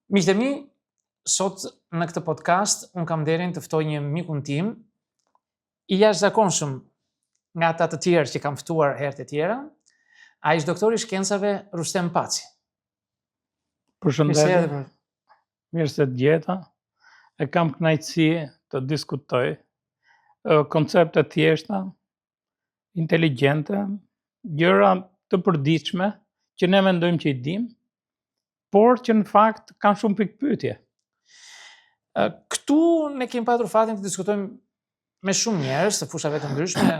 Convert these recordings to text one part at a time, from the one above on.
Miqtë e mi, sot në këtë podcast unë kam nderin të ftoj një mikun tim i jashtëzakonshëm nga ata të tjerë që kam ftuar herët e tjera. Ai është doktori i shkencave Rustem Paci. Përshëndetje. Mirë se të gjeta. E kam kënaqësi të diskutoj koncepte thjeshta, inteligjente, gjëra të përditshme që ne mendojmë që i dim, por që në fakt kanë shumë pikpyetje. Këtu ne kemi patur fatin të diskutojmë me shumë njerëz të fushave të ndryshme,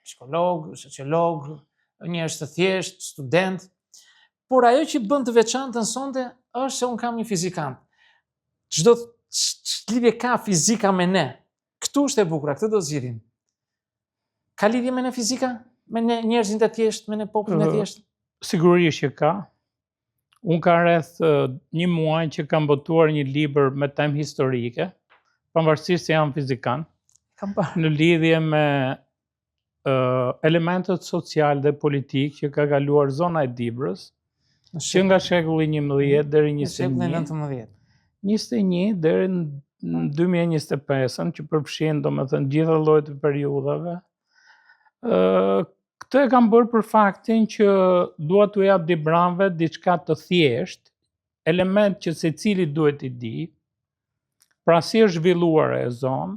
psikolog, sociolog, njerëz të thjesht, student, por ajo që bën të veçantën sonte është se unë kam një fizikant. Çdo lidhje ka fizika me ne. Këtu është e bukur, këtë do zgjidhim. Ka lidhje me ne fizika? Me ne njerëzit e thjesht, me ne popullin e thjesht? Sigurisht që ka. Unë ka rreth një muaj që kam botuar një libër me temë historike, pavarësisht se jam fizikan, në lidhje me elementet social dhe politik që ka kaluar zona e Dibrës, që nga shekulli 11 deri 21, 21 deri në 2025, që përfshin domethënë gjitha llojet e periudhave. Këtë e kam bërë për faktin që dua t'u jap dibranëve diçka të thjesht, element që secili duhet i di, pra si është zhvilluar e zonë,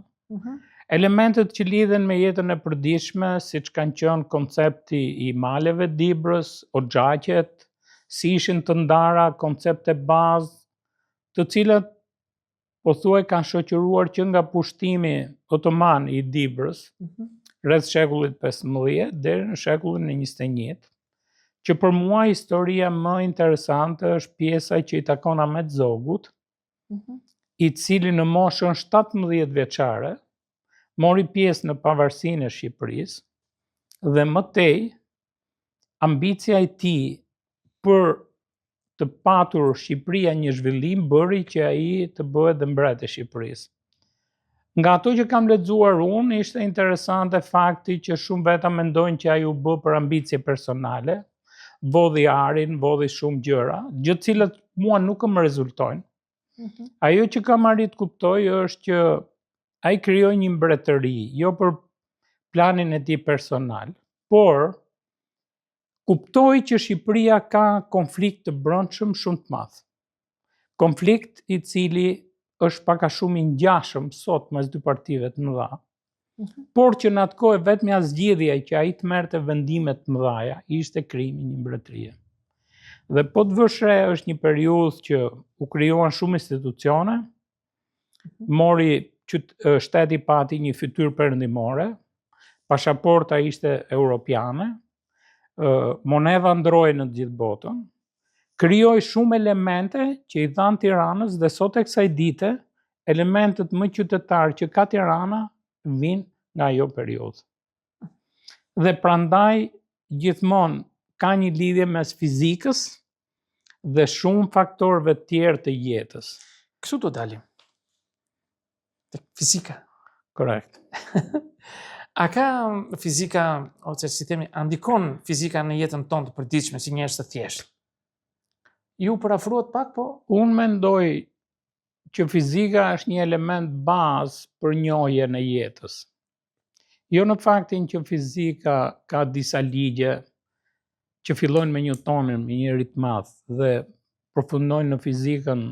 elementet që lidhen me jetën e përditshme, siç kanë qenë koncepti i maleve Dibrës, oxhaqet, si ishin të ndara koncepte bazë, të cilat pothuaj kanë shoqëruar që nga pushtimi otoman i Dibrës, rreth shekullit 15 deri në shekullin e 21, që për mua historia më interesante është pjesa që i takon Ahmet Zogut, i cili në moshën 17 vjeçare mori pjesë në pavarësinë e Shqipërisë dhe më tej ambicia e tij për të patur Shqipëria një zhvillim bëri që ai të bëhet dhe mbret e Shqipërisë. Nga ato që kam lexuar unë, ishte interesante fakti që shumë veta mendojnë që ai u bë për ambicie personale, vodhi arin, vodhi shumë gjëra, gjë të cilat mua nuk më rezultojnë. Ajo që kam arrit kuptoj është që ai krijoi një mbretëri, jo për planin e tij personal, por kuptoi që Shqipëria ka konflikt të brendshëm shumë të madh. Konflikt i cili është pak a shumë i ngjashëm sot mes dy partive të mëdha, por që në atë kohë vetmja zgjidhja që ai të merrte vendime të mëdha ishte krijimi i një mbretërie. Dhe po të vësh re është një periudhë që u krijuan shumë institucione, shteti pati një fytyrë perëndimore, pasaporta ishte europiane, monedha ndroi në të gjithë botën, krijoi shumë elemente që i dhanë Tiranës dhe sot e kësaj dite elementet më qytetarë që ka Tirana vinë nga ajo periudhë. Dhe prandaj gjithmonë ka një lidhje mes fizikës dhe shumë faktorëve tjerë të jetës. Kështu do dalim. Tek fizika. Korrekt. A ka fizika, ose si themi, ndikon fizika në jetën tonë të përditshme si njerëz të thjeshtë? Ju parafruat pak, po? Unë mendoj që fizika është një element bazë për njohjen e jetës. Jo në faktin që fizika ka disa ligje që fillojnë me Newtonin, me njëri të madh, dhe përfundojnë në fizikën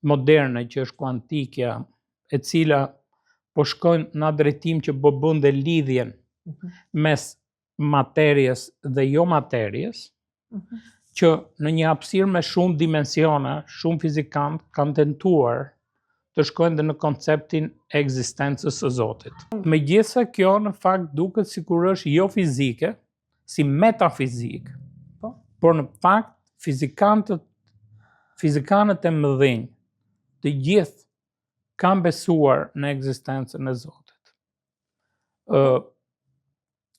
moderne që është kuantikja, e cila po shkojnë në atë drejtim që po bën dhe lidhjen mes materjes dhe jo materjes, që në një hapësirë me shumë dimensione, shumë fizikantë kanë tentuar të shkojnë dhe në konceptin e ekzistencës së Zotit. Megjithëse kjo në fakt duket sikur është jo fizike, si metafizik, por në fakt fizikanët e mëdhenj të gjithë kanë besuar në ekzistencën e Zotit.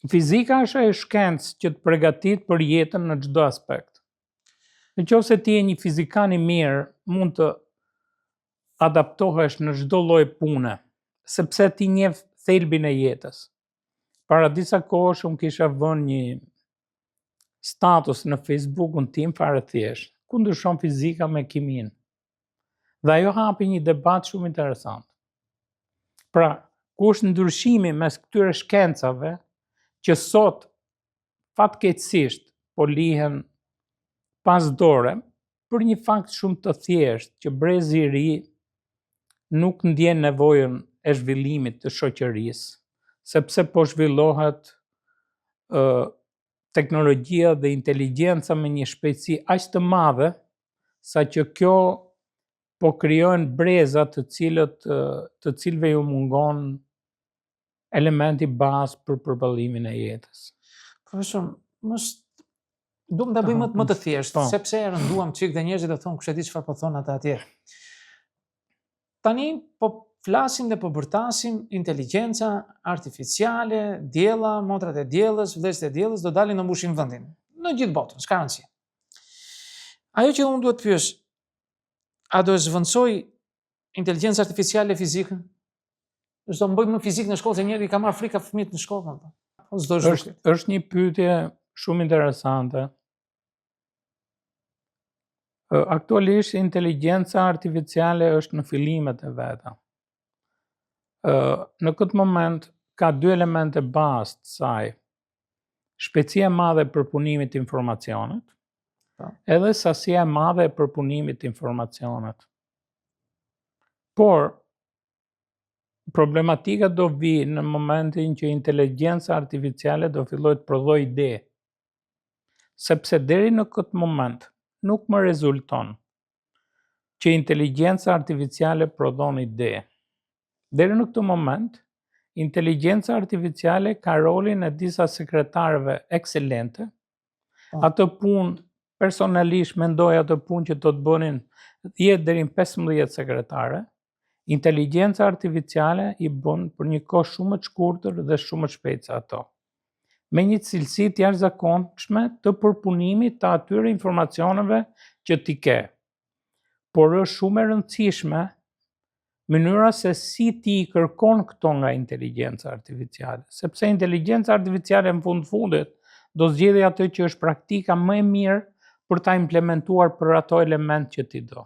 Fizika është ajo shkencë që të përgatit për jetën në çdo aspekt. Nëse ti je një fizikan i mirë, mund të adaptohesh në çdo lloj pune, sepse ti njeh thelbin e jetës. Para disa kohësh unë kisha vënë një status në Facebookun tim fare thjesht, ku ndryshon fizika me kimin. Dhe ajo hapi një debat shumë interesant. Pra, ku është ndryshimi mes këtyre shkencave që sot fatkeqësisht po lihen pas dore për një fakt shumë të thjeshtë që brezi i ri nuk ndjen nevojën e zhvillimit të shoqërisë, sepse po zhvillohet teknologjia dhe inteligjenca me një shpejtësi aq të madhe sa që kjo po krijojnë breza të cilëve ju mungon elementi bazë për përballimin e jetës. Profesor, duam ta bëjmë më të thjeshtë, sepse e rënduam çik dhe njerëzit do thonë kush e di çfarë po thonë ata atje. Tani po flasim dhe po bërtasim inteligjenca artificiale, diella, motrat e diellës, vëllezërit e diellës do dalin të mbushin vendin. Në gjithë botën, s'ka rëndësi. Ajo që unë duhet pyes, a do e zvendësoj inteligjenca artificiale fizikën? Do bëjmë fizikë në shkollë se njëri ka marrë frikë fëmijët në shkollë. Është një pyetje shumë interesante. Aktualisht inteligjenca artificiale është në fillimet e veta. Në këtë moment ka dy elemente bazë të saj. Shpejtësia e madhe e përpunimit të informacionit, edhe sasia e madhe e përpunimit të informacionit. Por problematika do vi në momentin që inteligjenca artificiale do filloj të prodhoj ide. Sepse deri në këtë moment nuk më rezulton që inteligjenca artificiale prodhon ide. Deri në këtë moment, inteligjenca artificiale ka rolin e disa sekretarëve ekselente. Atë punë personalisht mendoj atë punë që do të bënin 10 deri në 15 sekretare. Inteligjenca artificiale i bën për një kohë shumë më të shkurtër dhe shumë më shpejt se ato. Me një cilësi të jashtëzakonshme të përpunimit të atyre informacioneve që ti ke. Por është shumë e rëndësishme mënyra se si ti i kërkon këto nga inteligjenca artificiale, sepse inteligjenca artificiale në fundit do zgjidhë atë që është praktika më e mirë për ta implementuar për ato element që ti do.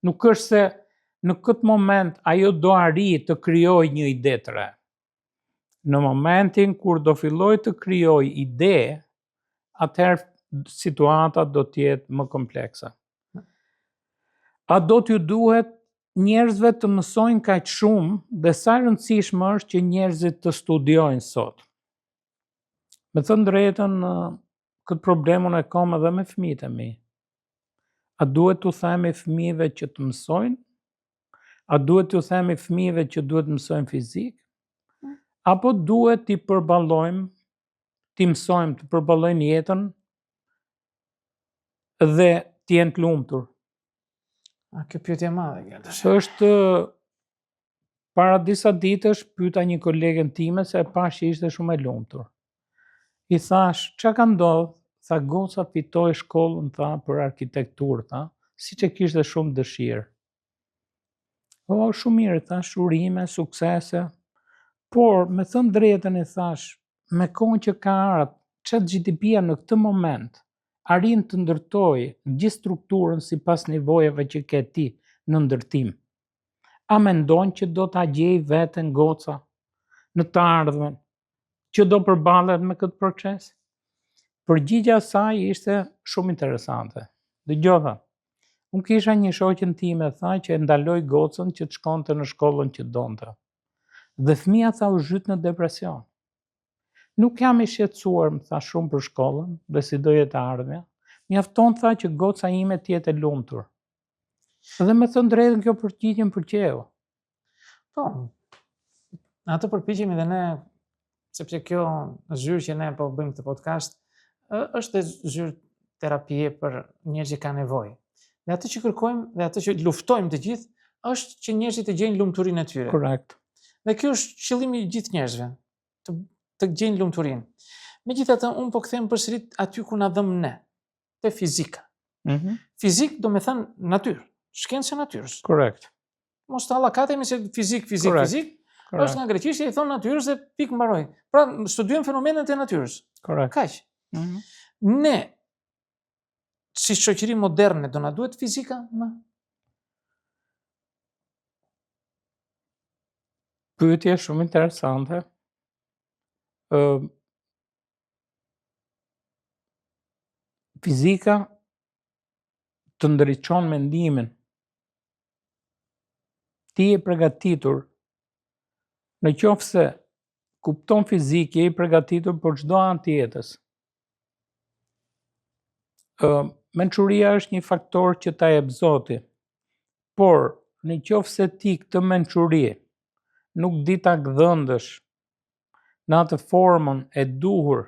Nuk është se në këtë moment ajo do arrijë të krijojë një ide të re. Në momentin kur do filloj të krijoj ide, atëherë situata do të jetë më komplekse. A do t'ju duhet njerëzve të mësojnë kaq shumë dhe sa rëndësishme është që njerëzit të studiojnë sot? Me thënë drejtën, këtë problemun e kam edhe me fëmijët e mi. A duhet t'u themi fëmijëve që të mësojnë? A duhet t'u themi fëmijëve që duhet të mësojnë fizikë? Apo duhet t'i përballojmë, t'i mësojmë të përballojnë jetën dhe të jenë të lumtur? Kjo pyetje e madhe. Është para disa ditësh pyeta një kolegen time se e pash që ishte shumë e lumtur. I thash, çka ka ndodhur? Tha, goca fitoi shkollën, tha, për arkitekturë, tha, siç e kishte shumë dëshirë. Shumë mirë, thash, urime, suksese. Por, me thënë drejtën e thash, me kohën që ka ardhur, ChatGPT-ja në këtë moment arrin të ndërtojë gjithë strukturën sipas nevojave që ke ti në ndërtim. A mendon që do ta gjej veten goca në të ardhmen që do përballet me këtë proces? Përgjigjja e saj ishte shumë interesante. Dëgjova. Unë kisha një shoqen time, tha, që e ndaloi gocën që të shkonte në shkollën që donte. Dhe fëmia, tha, u zhyt në depresion. Nuk jam i shqetësuar, më tha, shumë për shkollën dhe si do jetë e ardhmja. Mjafton, tha, që goca ime të jetë e lumtur. Dhe me thënë drejtën, kjo përgjigje më pëlqeu. Po, atë përpiqemi dhe ne, sepse kjo zyrë që ne po bëjmë këtë podcast, është zyrë terapie për njerëz që kanë nevojë. Dhe atë që kërkojmë dhe atë që luftojmë të gjithë, është që njerëzit të gjejnë lumturinë e tyre. Korrekt. Dhe kjo është qëllimi i gjithë njerëzve, të gjejnë lumturinë. Megjithatë, unë po kthehem përsëri aty ku na dhëm ne, te fizika. Fizik do me thënë natyrë, shkencë e natyrës. Korrekt. Mos të hallakatemi se fizik, është nga greqishtja i thonë natyrës dhe pikë mbaroi. Pra, studiojmë fenomenet e natyrës. Korrekt. Kaq. Ne, si shoqëri moderne, do na duhet fizika? Pyetje shumë interesante. Fizika të ndriçon mendimin. Ti je përgatitur, në qoftë se kupton fizikë, je i përgatitur për çdo anë të jetës. Mençuria është një faktor që ta jep Zoti, por në qoftë se ti këtë mençuri nuk di ta gdhëndësh në atë formën e duhur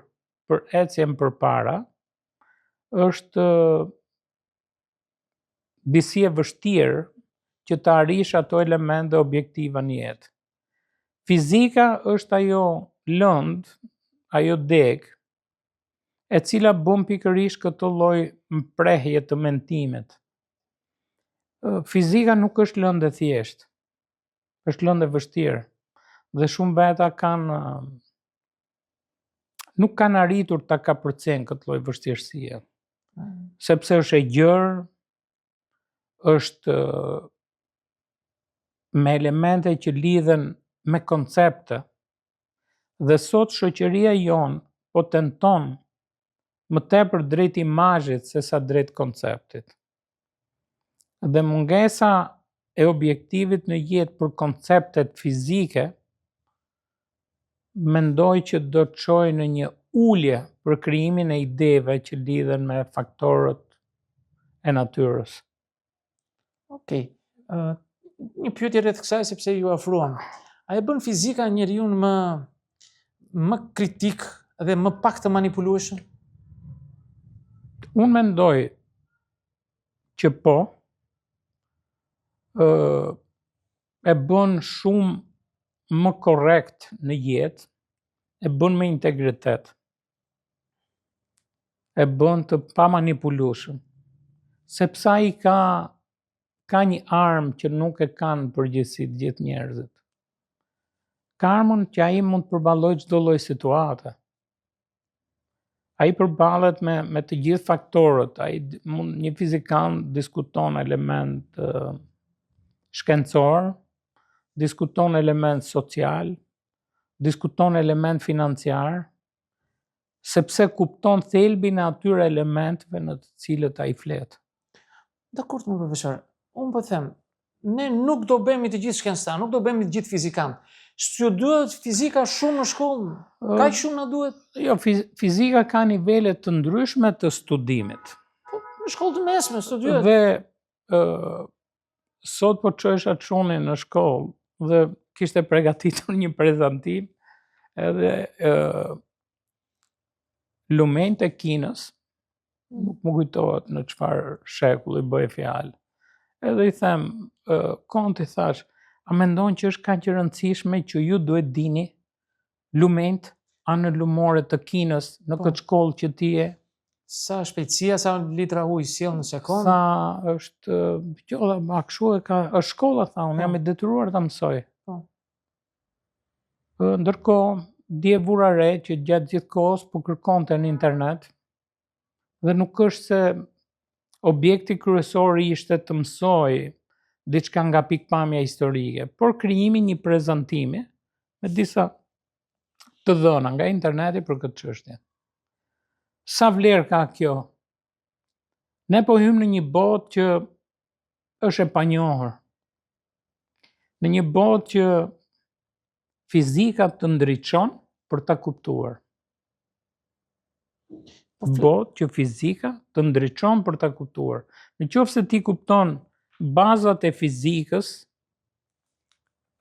për ecjen përpara, është disi e vështirë që të arrish ato elemente objektiva në jetë. Fizika është ajo lëndë, ajo degë, e cila bën pikërisht këtë lloj mprehje të mendimit. Fizika nuk është lëndë e thjeshtë, është lëndë e vështirë dhe shumë veta nuk kanë arritur ta kapërcejnë këtë lloj vështirësie, sepse është e gjerë, është me elemente që lidhen me koncepte, dhe sot shoqëria jonë po tenton më tepër drejt imazhit se sa drejt konceptit. Dhe mungesa e objektivit në jetë për konceptet fizike, mendoj që do të çojë në një ulje për krijimin e ideve që lidhen me faktorët e natyrës. Okej. Një pyetje rreth kësaj sepse ju afruam. A e bën fizika njeriu më kritik dhe më pak të manipulueshëm? Unë mendoj që po, e bën shumë më korrekt në jetë, e bën me integritet, e bën të pa manipulueshëm, sepse ai ka një armë që nuk e kanë përgjithësi të gjithë njerëzit. Ka armën që ai mund të përballojë çdo lloj situate. Ai përballet me të gjithë faktorët, një fizikan diskuton element shkencor, diskuton element social, diskuton element financiar, sepse kupton thelbin e atyre elementeve në të cilët ai flet. Dakor, më profesor. Unë po them, ne nuk do bëhemi të gjithë shkencëtar, nuk do bëhemi të gjithë fizikan. Studiohet fizika shumë në shkollë, kaq shumë na duhet? Jo, fizika ka nivele të ndryshme të studimit. Po, në shkollë të mesme studiohet. Dhe sot po çoesha çunin në shkollë dhe kishte përgatitur një prezantim, edhe lumenjtë e Kinës, nuk më kujtohet në çfarë shekulli bëj fjalë. Edhe i them, konti thash, a mendon që është kaq e rëndësishme që ju duhet dini lumenjtë anën lumore të Kinës në këtë shkollë që ti je? Sa shpejtësia, sa litra ujë sjell në sekondë? Sa është, qoftë, a kështu është shkolla, tha, unë jam i detyruar ta mësoj. Ndërkohë, dje vura re që gjatë gjithë kohës po kërkonte në internet dhe nuk është se objekti kryesor ishte të mësoj diçka nga pikpamja historike, por krijimi një prezantimi me disa të dhëna nga interneti për këtë çështje. Sa vlerë ka kjo? Ne po hym në një botë që është e panjohur. Në një botë që fizika të ndriçon për ta kuptuar. Botë që fizika të ndriçon për ta kuptuar. Në qoftë se ti kupton bazat e fizikës,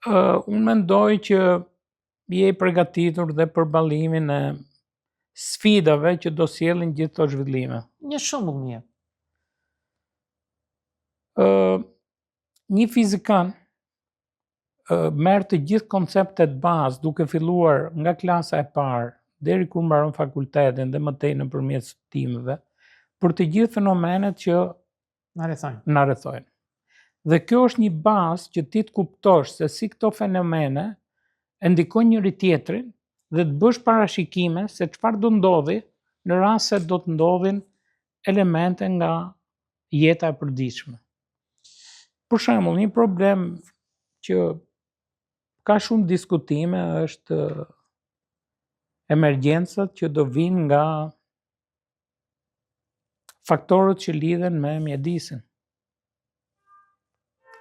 unë mendoj që je i përgatitur dhe për ballimin e sfidave që do sjellin gjithë këto zhvillime. Një shembull më jep. Një fizikan merr të gjithë konceptet bazë duke filluar nga klasa e parë deri kur mbaron fakultetin dhe më tej nëpërmjet studimeve për të gjithë fenomenet që na rrethojnë. Dhe kjo është një bazë që ti të kuptosh se si këto fenomene e ndikojnë njëri tjetrin dhe të bësh parashikime se çfarë do ndodhi në rast se do të ndodhin elemente nga jeta e përditshme. Për shembull, një problem që ka shumë diskutime, është emergjencat që do vinë nga faktorët që lidhen me mjedisin.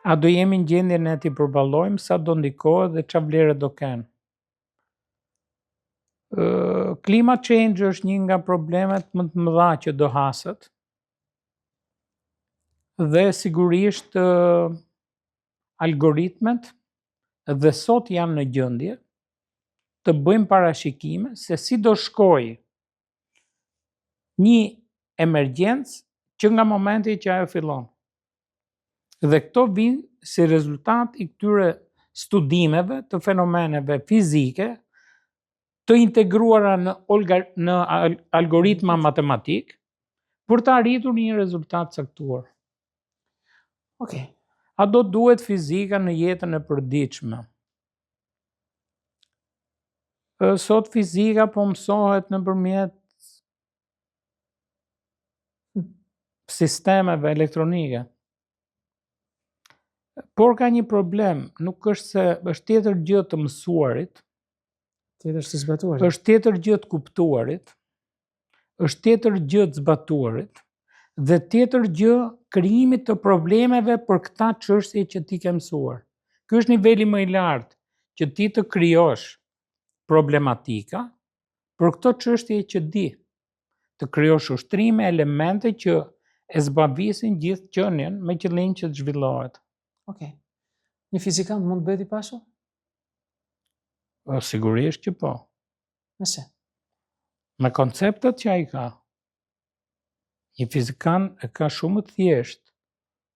A do jemi në gjendjen e t'i përballojmë, sa do ndikohet dhe çfarë vlere do kenë. Climate change është një nga problemet më të mëdha që do haset. Dhe sigurisht algoritmet dhe sot janë në gjendje të bëjmë parashikime se si do shkojë një emergjencë që nga momenti që ajo fillon. Dhe këto vinë si rezultat i këtyre studimeve të fenomeneve fizike të integruara në algoritma matematik për të arritur një rezultat caktuar. Okej. A do duhet fizika në jetën e përditshme? Sot fizika po mësohet nëpërmjet sistemeve elektronike. Por ka një problem, nuk është se është tjetër gjë të mësuarit, Tjetër të zbatuarit. është tjetër gjë të kuptuarit, është tjetër gjë të zbatuarit, dhe tjetër gjë krijimit të problemeve për këta çështje që ti ke mësuar. Ky është niveli më i lartë, që ti të krijosh problematika për këto çështje që di, të krijosh ushtrime, elemente që e zbavisin gjithë qenien me qëllim që të zhvillohet. Okej. Një fizikant mund të bëhet i pasur? Sigurisht që po. Nëse. Me konceptet që ai ka. Një fizikant e ka shumë të thjeshtë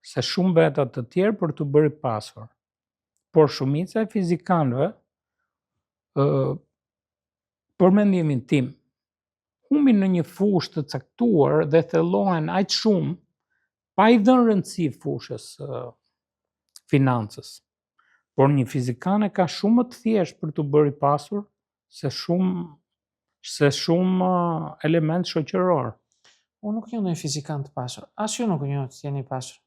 se shumë veta të tjerë për të bërë i pasur. Por shumica e fizikanëve, për mendimin tim, humbin në një fushë të caktuar dhe thellohen aq shumë pa i dhënë rëndësi fushës financës. Por një fizikan e ka shumë më të thjeshtë për të bërë i pasur se shumë element shoqëror. Unë nuk jam një fizikant të pasur. As ju nuk njoh të jeni i pasur.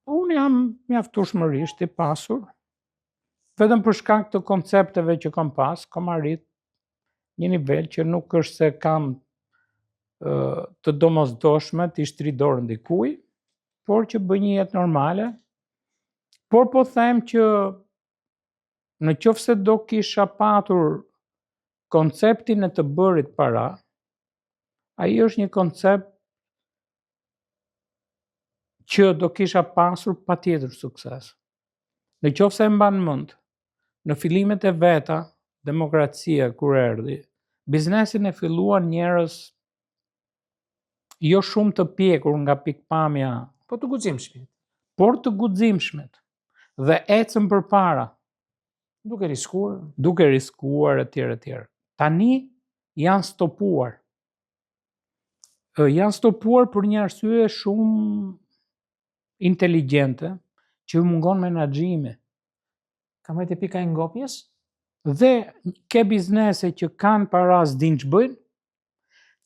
Unë jam mjaftueshmërisht i pasur. Vetëm për shkak të koncepteve që kam pas, kam arrit një nivel që nuk është se kam të domosdoshme të ishtri dorën dikujt, por që bëj një jetë normale. Por po them që në qoftë se do kisha patur konceptin e të bërit para, ai është një koncept që do kisha pasur patjetër sukses. Në qoftë se e mban mend, në fillimet e veta, demokracia kur erdhi, biznesin e filluan njerëz jo shumë të pjekur nga pikpamja, Po të guximshmi. por të guximshmet dhe ecën përpara, Duke riskuar etj. Tani janë stopuar. Janë stopuar për një arsye shumë inteligjente, që mungon menaxhimi. Ka mbajtë pika e ngopjes? Dhe ke biznese që kanë para s'din ç'bëjnë,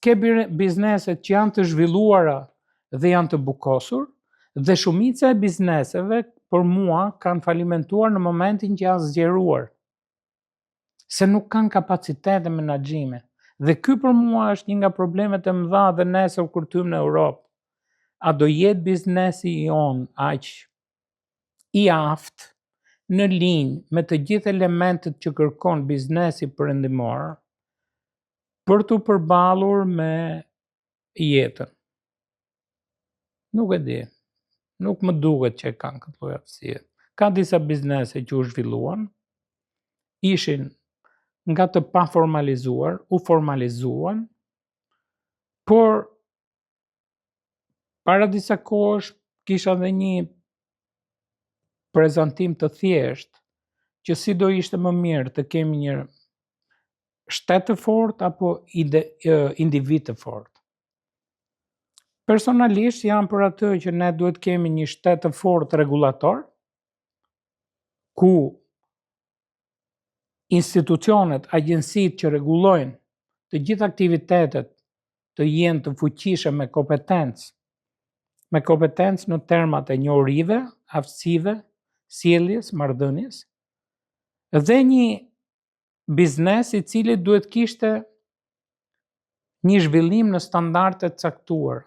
ke bizneset që janë të zhvilluara dhe janë të bukosur, dhe shumica e bizneseve për mua kanë falimentuar në momentin që janë zgjeruar, se nuk kanë kapacitet e menaxhimi. Dhe ky për mua është një nga problemet e mëdha dhe nesër kur të hyjmë në Europë. A do jetë biznesi jon aq i aftë në linjë me të gjithë elementet që kërkon biznesi perëndimor për të përballur me jetën? Nuk e di. Nuk më duket që kanë këtë lloj aftësie. Ka disa biznese që u zhvilluan, ishin nga të pa formalizuar, u formalizuan, por para disa kohësh kisha dhe një prezantim të thjeshtë që si do ishte më mirë të kemi një shtet të fortë apo individ të fortë. Personalisht jam për atë që ne duhet kemi një shtet të fortë rregullator, ku institucionet, agjencitë që rregullojnë të gjithë aktivitetet të jenë të fuqishëm me kompetencë në termat e njohurive, aftësive, sjelljes, marrëdhënies, Dhe një biznes I cili duhet kishte një zhvillim në standarde të caktuar.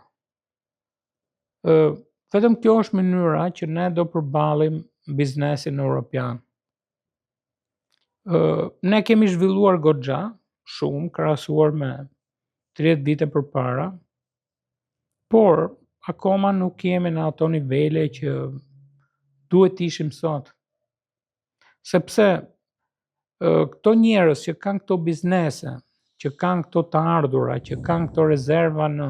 Vetëm kjo është mënyra që ne do përballim biznesin evropian. Ne kemi zhvilluar goxha shumë krahasuar me 30 vite përpara, por akoma nuk jemi në ato nivele që duhet ishim sot. Sepse këto njerëz që kanë këto biznese, që kanë këto të ardhura, që kanë këto rezerva në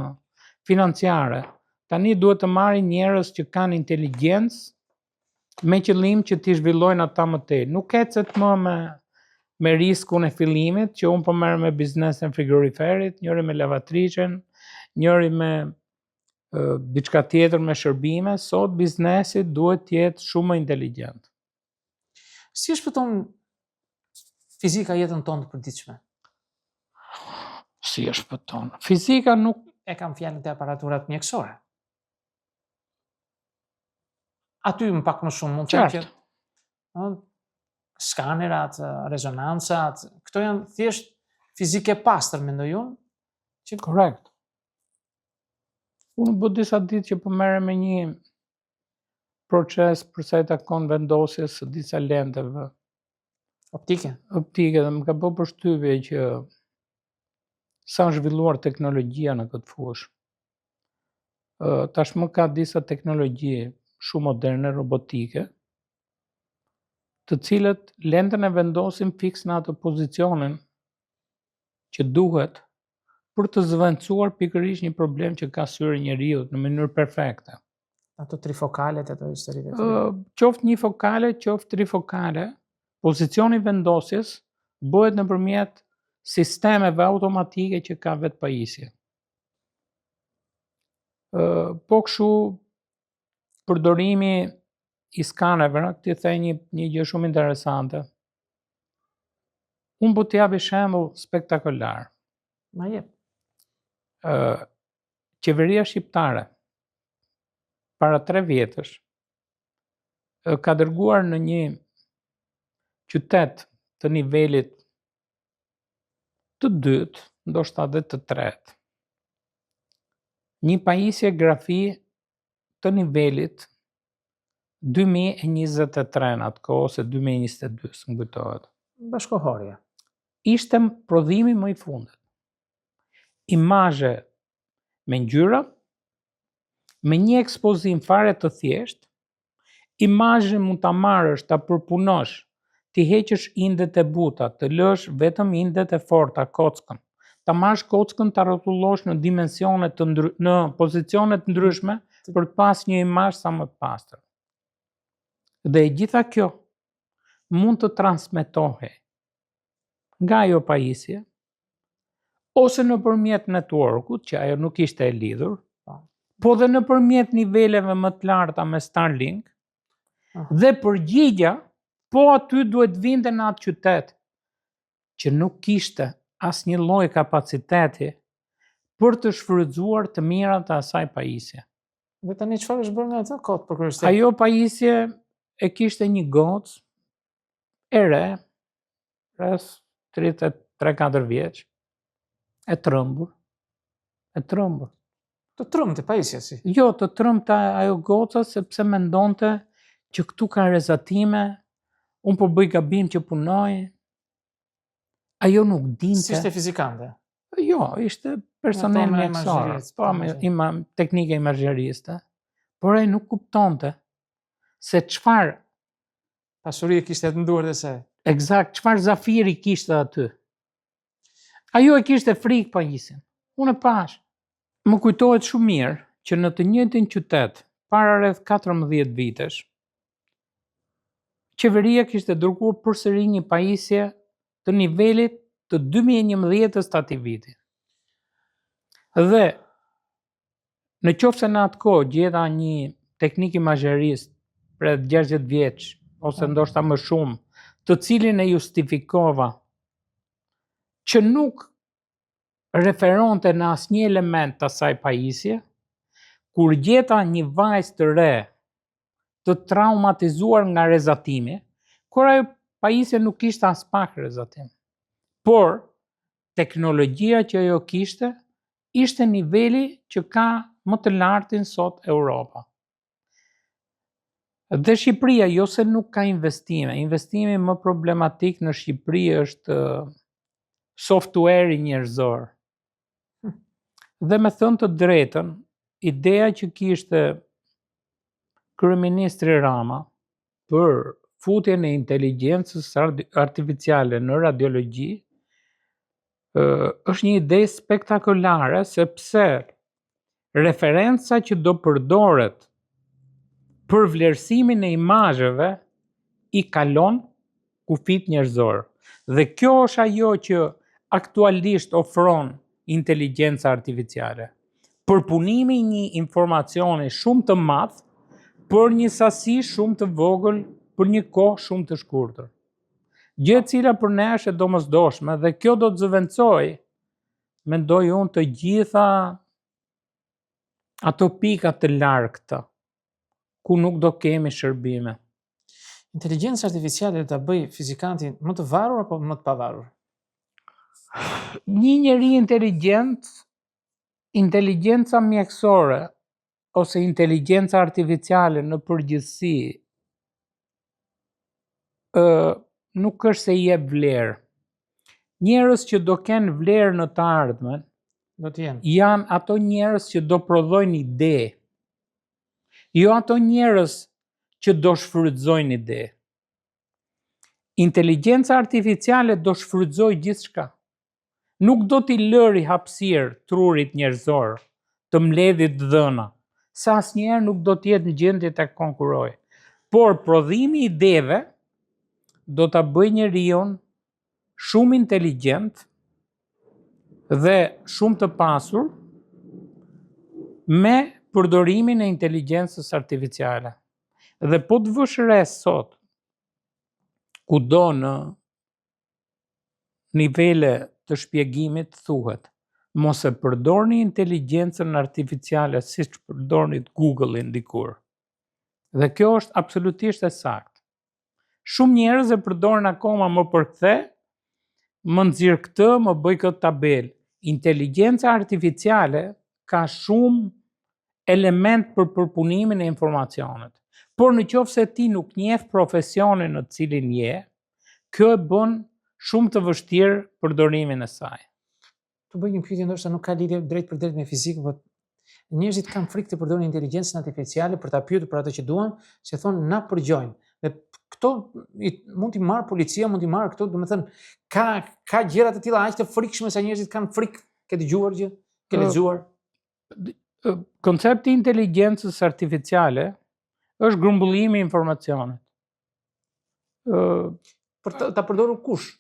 financiare, tani duhet të marrin njerëz që kanë inteligjencë me qëllim që t'i zhvillojnë ata më tej. Nuk ecet më me riskun e fillimit, që unë po merrem me biznesin frigoriferit, njëri me lavatricen, njëri me diçka tjetër me shërbime. Sot biznesi duhet të jetë shumë më inteligjent. Si e shpëton fizika jetën tonë të përditshme? Si e shpëton? Fizika nuk E kam fjalën te aparaturat mjekësore. Aty më pak më shumë mund të them që skanerat, rezonancat, këto janë thjesht fizike pastër, mendoj unë. Që... Korrekt. Unë bë disa ditë që po merrem me një proces për sa I takon vendosjes së disa lenteve optike, dhe më ka bërë përshtypje që sa zhvilluar teknologjia në këtë fushë. Tashmë ka disa teknologji shumë moderne, robotike, të cilët lentën e vendosin fiks në atë pozicionin që duhet për të zvendësuar pikërisht një problem që ka syri njeriu në mënyrë perfekte. Ato trifokalet, ato historitë. Qoftë një fokale, qoftë trifokale, pozicioni vendosjes bëhet nëpërmjet sistemeve automatike që ka vetë pajisje. Po kështu përdorimi I skaneve, ti the një gjë shumë interesante. Unë po t'jap një shembull spektakolar. Ma jep. Qeveria shqiptare para 3 vjetësh ka dërguar në një qytet të nivelit të dytë, ndoshta edhe të tretë, një pajisje grafi të nivelit 2023 në atë kohë, ose 2022, s'm kujtohet. Bashkohorja. Ishte prodhimi më I fundit. Imazhe me ngjyra, me një ekspozim fare të thjeshtë, imazhin mund ta marrësh, ta përpunosh, ti heqësh indet e buta, të lësh vetëm indet e forta, kockën. Ta marrësh kockën, ta rrotullosh në dimensione në pozicione të ndryshme për të pas një imazh sa më të pastër. Dhe gjitha kjo mund të transmetohej nga ajo pajisje, ose nëpërmjet networkut, që ajo nuk ishte e lidhur, po dhe nëpërmjet niveleve më të larta me Starlink, dhe përgjigja, po aty duhet vinte në atë qytet, që nuk kishte asnjë lloj kapaciteti për të shfrytzuar të mirat e asaj pajisje. Dhe tani çfarë është bërë nga atë kohë për kuriozitetin? Ajo pajisje e kishte një gocë e re, rreth 33-4 vjeç, e trëmbur. Të trëmbte pajisja si? Jo, të trëmbte ajo goca sepse mendonte që këtu ka rezatime, unë po bëj gabim që punoj. Ajo nuk dinte. Si ishte fizikante? Jo, ishte personel mjekësor, teknike imazheriste, por ai nuk kuptonte se çfarë pasuri kishte të nduar dhe se. Eksakt, çfarë zafiri kishte aty. Ajo e kishte frikë pajisjen. Unë e pash. Më kujtohet shumë mirë që në të njëjtin qytet, para rreth 14 vitesh, qeveria kishte dërguar përsëri një pajisje të nivelit të 2011-s të atij viti. Dhe në qoftë se në atë kohë gjeta një teknik imazherist për 60 vjeç, ose ndoshta më shumë, të cilin e justifikova që nuk referonte në asnjë element të asaj pajisje, kur gjeta një vajzë të re të traumatizuar nga rezatimi, kur ajo pajisja nuk kishte as pak rrezatim. Por teknologjia që ajo kishte ishte niveli që ka më të lartin sot Europa. Dhe Shqipëria jo se nuk ka investime. Investimi më problematik në Shqipëri është software-i njerëzor. Dhe me thënë të drejtën, ideja që kishte kryeministri Rama për futjen e inteligjencës artificiale në radiologji është një ide spektakolare, sepse referenca që do përdoret për vlerësimin e imazheve i kalon kufit njerëzor. Dhe kjo është ajo që aktualisht ofron inteligjenca artificiale. Përpunimi i një informacioni shumë të madh për një sasi shumë të vogël për një kohë shumë të shkurtër. Gjë e cila për ne është e domosdoshme dhe kjo do të zëvendësoj, mendoj unë, të gjitha ato pika të largëta ku nuk do kemi shërbime. Inteligjenca artificiale do ta bëj fizikantin më të varur apo më të pavarur? Një njeri inteligjent, inteligjenca mjekësore ose inteligjenca artificiale në përgjithësi nuk është se i jep vlerë. Njerëz që do kenë vlerë në të ardhmen Do të jenë. janë ato njerëz që do prodhojnë ide. Jo ato njerëz që do shfrytëzojnë ide. Inteligjenca artificiale do shfrytëzojë gjithçka. Nuk do t'i lëri hapësirë trurit njerëzor të mbledhit dhëna, se asnjëherë nuk do të jetë në gjendje të konkurojë. Por prodhimi i ideve do ta bëjë njeriu shumë inteligjent dhe shumë të pasur me përdorimin e inteligjencës artificiale. Dhe po të vësh re sot, kudo në nivele të shpjegimit thuhet, mos e përdorni inteligjencën artificiale siç përdorni Google-in dikur. Dhe kjo është absolutisht e saktë. Shumë njerëz e përdoren akoma më përkthe, më nxirr këtë, më bëj këtë tabel. Inteligjenca artificiale ka shumë element për përpunimin e informacionit. Por në qoftë se ti nuk njeh profesionin në të cilin je, kjo e bën shumë të vështirë përdorimin e saj. Të bëj një pyetje ndoshta nuk ka lidhje drejt për drejt me fizikën, por njerëzit kanë frikë të përdorin inteligjencën artificiale për ta pyetur për atë që duan, se thonë na përgjojnë. Dhe këto mund t'i marr policia, mund t'i marr këto, domethënë ka gjëra të tilla aq të frikshme sa njerëzit kanë frikë. Ke dëgjuar gjë? Ke lexuar? Koncepti i inteligjencës artificiale është grumbullimi i informacionit. Për ta përdorur kush?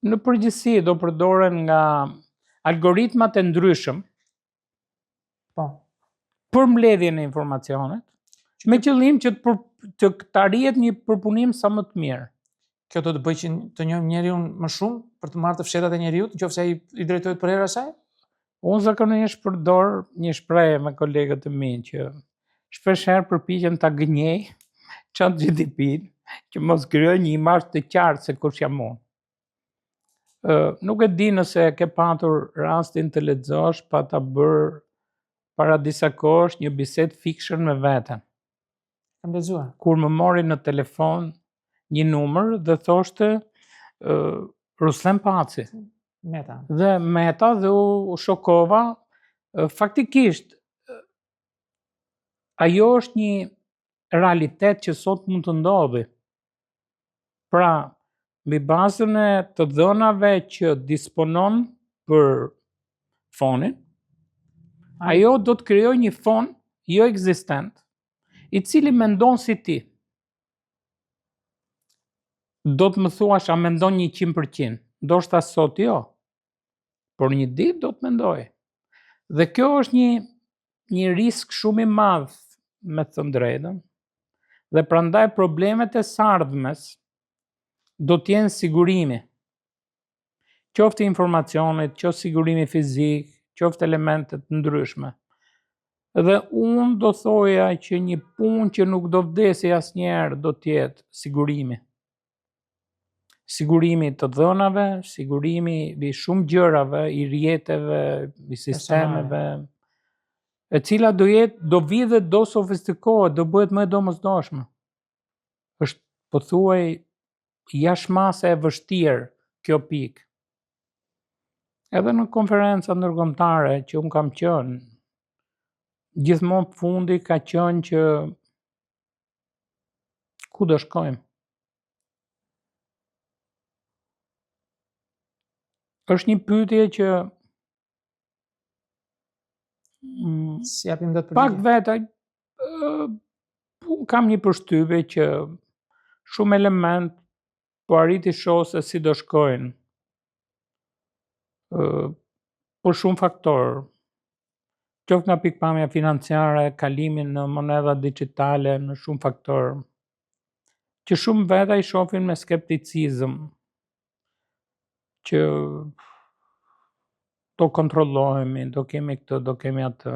Në përgjithësi do përdoren nga algoritmat e ndryshëm për mbledhjen e informacionit, me qëllim që të arrihet një përpunim sa më të mirë. Kjo do të bëjë që të njohim njeriu më shumë për të marrë të fshetat e njeriu, nëse ai i drejtohet për hera saj? Unë zakonisht përdor një shprehje me kolegët e mi që shpeshherë përpiqem ta gënjej ChatGPT-n që mos krijoj një imazh të qartë se kush jam unë. Nuk e di nëse ke patur rastin të lexosh pa ta bërë para disa kohësh një bisedë fiction me veten. Kam lexuar. Kur më mori në telefon një numër dhe thoshte Ruslem Paci. Meta. Dhe Meta dhe u shokova. Faktikisht, ajo është një realitet që sot mund të ndodhi. Pra, mbi bazën e të dhënave që disponon për fonin, ajo do të krijojë një fon jo ekzistent, i cili mendon si ti. Do të më thuash, a mendon 100%? Ndoshta sot jo, por një ditë do të mendoj. Dhe kjo është një risk shumë i madh, me të thënë drejtën, dhe prandaj problemet e sardhmes do të jenë sigurimi. Qoftë informacionit, qoftë sigurimi fizik, qoftë elementet ndryshme. Dhe unë do thoja që një punë që nuk do vdesi asnjëherë do të jetë sigurimi. sigurimi të dhënave, sigurimi i shumë gjërave, i rrjeteve, i sistemeve, e cila do vi dhe do sofistikohet, do bëhet më e domosdoshme. Është pothuaj jashtëmase e vështirë kjo pikë. Edhe në konferenca ndërkombëtare që unë kam qenë, gjithmonë fundi ka qenë që ku do shkojmë? Është një pyetje që Si japim dot pak përgjigje? vetë kam një përshtypje që shumë element po arriti shoh se si do shkojnë. Për shumë faktorë, qoftë nga pikpamja financiare, kalimin në monedha digjitale, në shumë faktorë, që shumë veta i shohin me skepticizëm, që do kontrollohemi, do kemi këtë, do kemi atë.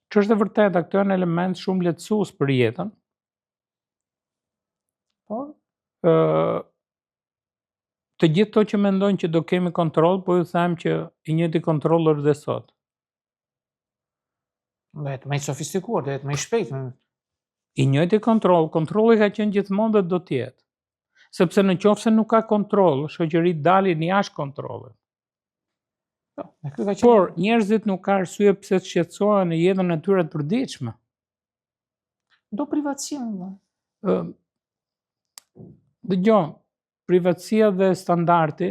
Që është e vërteta, këto janë element shumë lehtësues për jetën. Por të gjithë to që mendojnë që do kemi kontroll, po ju them që i njëjti kontroll është dhe sot. Do jetë më i sofistikuar, do jetë më i shpejtë. I njëjti kontroll, kontrolli ka qenë gjithmonë dhe do të jetë. Sepse në qoftë se nuk ka kontroll, shoqëritë dalin jashtë kontrollit. Por njerëzit nuk ka arsye pse të shqetësohen në jetën e tyre të përditshme. Do privatësi. Dëgjoj, privatësia dhe standardi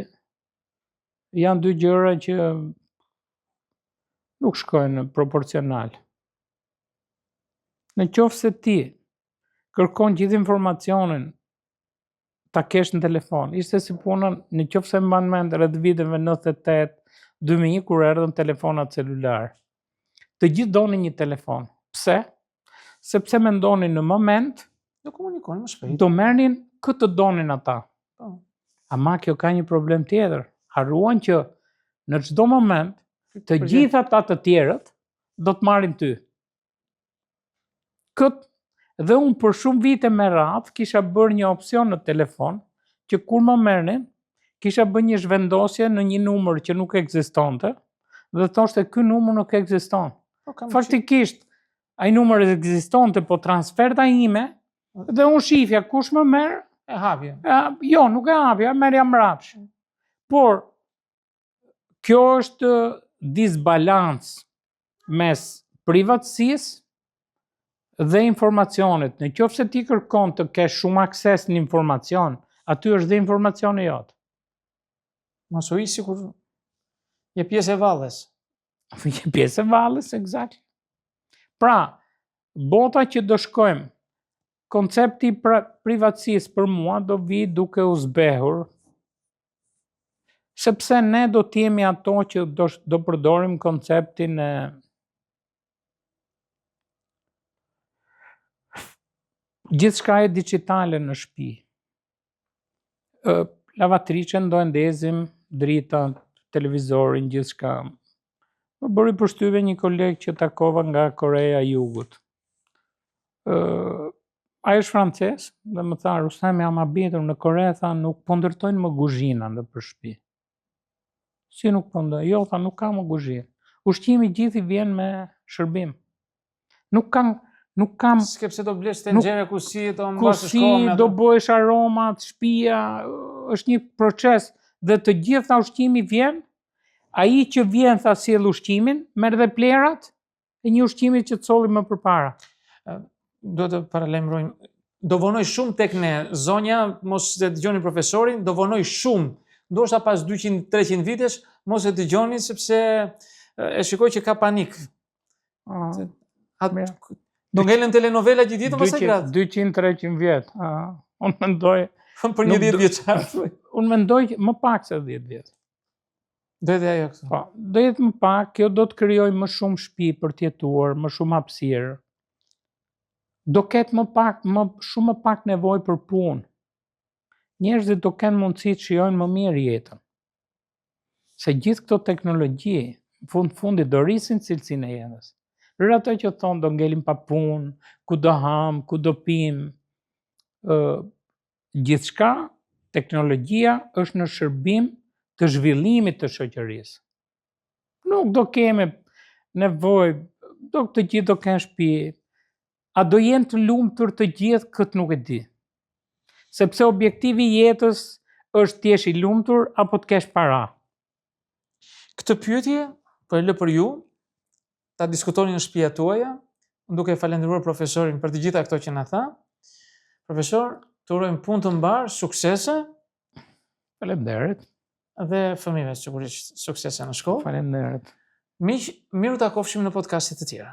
janë dy gjëra që nuk shkojnë proporcional. Në qoftë se ti kërkon gjithë informacionin ta kesh në telefon, ishte si puna në qoftë se mban mend rreth viteve 98-2000 kur erdhën telefonat celular. Të gjithë donin një telefon. Pse? Sepse mendonin në moment do komunikojnë më shpejt. Do merrnin këtë donin ata. Ama kjo ka një problem tjetër. Harruan që në çdo moment të gjithë ata të tjerët do të marrin ty. Dhe unë për shumë vite me radhë kisha bërë një opsion në telefon që kur më merrnin, kisha bërë një zhvendosje në një numër që nuk ekzistonte dhe thoshte ky numër nuk ekziston. Faktikisht ai numër ekzistonte, po transferta ime dhe unë shifja kush më merr, e hapja. Jo, nuk e hapja, merrja mbrapsht. Por kjo është disbalancë mes privatësisë dhe informacionit. Në qoftë se ti kërkon të kesh shumë akses në informacion, aty është dhe informacioni jot. Mos u sikur je pjesë e valles. Je pjesë e valles, eksakt. Pra, bota që do shkojmë, koncepti privatësisë për mua do vi duke u zbehur, sepse ne do t'jemi ato që do përdorim konceptin e gjithçka e digjitale në shtëpi. Lavatriçen do e ndezim, drita, televizorin, gjithçka. Më bëri përshtypje një koleg që takova nga Korea e Jugut. Ai është francez dhe më tha, Rustam, jam habitur në Kore, tha, nuk po ndërtojnë më kuzhina nëpër shtëpi. Si nuk po ndërtojnë? Jo, tha, nuk ka më kuzhinë. Ushqimi gjithë i vjen me shërbim. Nuk kam sepse do blesh tenxhere, kusi, do bëhesh aromat, shtëpia, është një proces dhe të gjitha ushqimi vjen, ai që vjen tha sjell ushqimin, merr dhe plerat e një ushqimi që të solli më përpara. Do të paralajmërojmë. Do vonoj shumë tek ne, zonja, mos e dëgjoni profesorin, do vonoj shumë. Ndoshta pas 200-300 vitesh, mos e dëgjoni sepse e shikoj që ka panik. Do ngelen telenovela gjithë ditën ose gratë? 200-300 vjet. Unë mendoj për një 10 vjeçar. Unë mendoj më pak se 10 vjet. Do jetë ajo këtu. Po, do jetë më pak, kjo do të krijojë më shumë shtëpi për të jetuar, më shumë hapësirë. Do ketë shumë më pak nevojë për punë. Njerëzit do kenë mundësi të shijojnë më mirë jetën. Se gjithë këto teknologji, fundit do rrisin cilësinë e jetës. Për ato që thonë do ngelim pa punë, ku do ham, ku do pim, gjithçka teknologjia është në shërbim të zhvillimit të shoqërisë. Nuk do kemi nevojë, të gjithë do kenë shtëpi. A do jenë të lumtur të gjithë, këtë nuk e di. Sepse objektivi i jetës është të jesh i lumtur apo të kesh para. Këtë pyetje po e lë për ju ta diskutoni në shtëpia tuaja, duke falendëruar profesorin për të gjitha këto që na tha. Profesor, të urojmë punë të mbar, suksese. Faleminderit. Dhe fëmijëve sigurisht suksese në shkollë. Faleminderit. Miq, miru takofshim në podcaste të tjera.